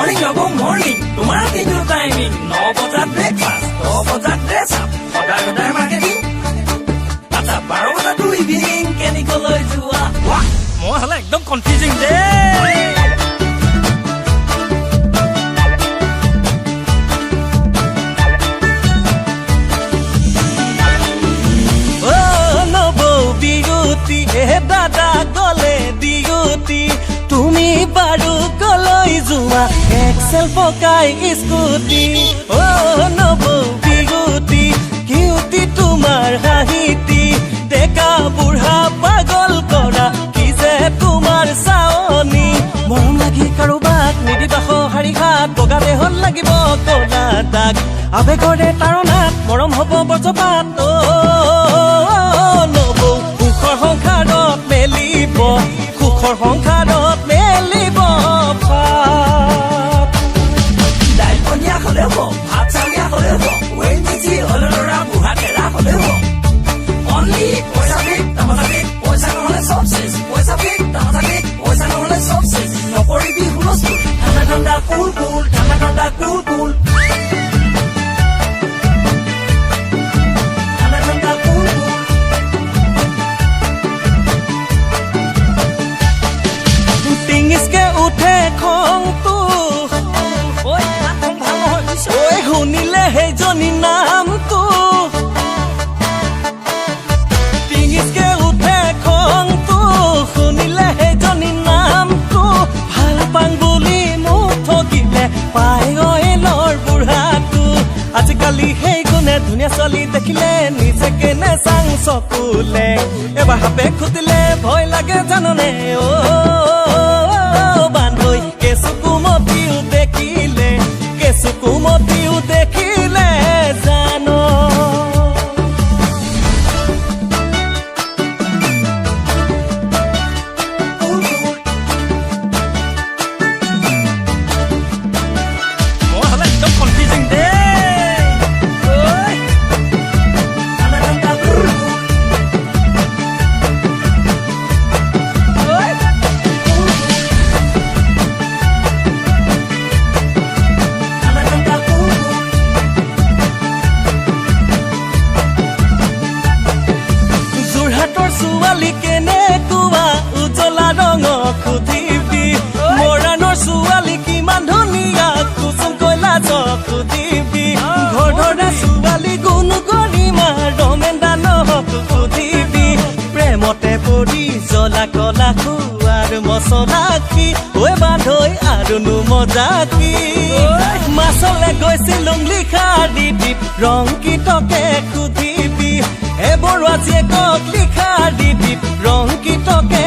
morning লবো morning তোমার কিন্তু timing 9 বজাত ব্রেকফাস্ট 10 বজাত ড্রেস আপ সদায় সদায় মার্কেটিং আচ্ছা 12 বজাত ইভিনিং কেনিকলৈ যোৱা বাহ মই হলে একদম কনফিউজিং দে দাদা গলে ডিউটি তুমি বারু কলৈ যোৱা এক্সেল পকাই স্কুটি ও নবৌ বিগুটি কিউটি তোমাৰ হাঁহিটি ডেকা বুঢ়া পাগল কৰা কি যে তোমাৰ চাৱনি মৰম লাগি কাৰোবাক নিদিবা সঁহাৰি হাত বগা দেহত লাগিব কলা দাগ আবেগৰে তাৰণাত মৰম হ'ব বজ্ৰপাত নবৌ সুখৰ সংসাৰত মেলিব সুখৰ সংসাৰত মেলিব দাইল পনীয়া হলে হ'ব ভাত চাউলীয়া হলে হ'ব ৱেইটিজি হলে ল'ৰা বুঢ়া কেৰা হলে হ'ব অনলি পইচা ফিক তামাজা ফিক পইচা নহলে চব চেচ পইচা ফিক তামাজা ফিক পইচা নহলে চব চেচ নকৰিবি হুলস্থুল ঠাণ্ডা ঠাণ্ডা কুল কুল ঠাণ্ডা ঠাণ্ডা কুল কুল উঠে খংটো ঐ শুনিলে সেইজনী নামটো টিঙিচকে উঠে খংটো শুনিলে সেইজনী নামটো ভাল পাং বুলি মোক ঠগিলে পাই অইলৰ বুঢ়াটো আজিকালি সেই গুণে ধুনীয়া ছোৱালী দেখিলে নিজে কেনে চাং চকুলে এবাৰ সাপে খুটিলে ভয় লাগে জাননে কেঁচুকুমতিও দেখিলে জানো মই হলে একদম কনফিউজিং দে ছোৱালী কেনেকুৱা উজলা ৰঙৰ সুধিবি মৰাণৰ ছোৱালী কিমান ধুনীয়া কুচুম কৈলাশ সুধিবি ঘৰ ধৰা ছোৱালী গুণ গৰিমা ৰমেন্দা নহক সুধিবি প্ৰেমতে পৰি জ্বলা কলা খোৱাৰ মছলাখি ঐ বান্ধৈ আৰুনো মজাকি মাছলে গৈছিলো লিখা দিবি ৰংকিতকে সুধিবি এবৰ আজিয়ে কক লিখা দিবি ৰংকিতকে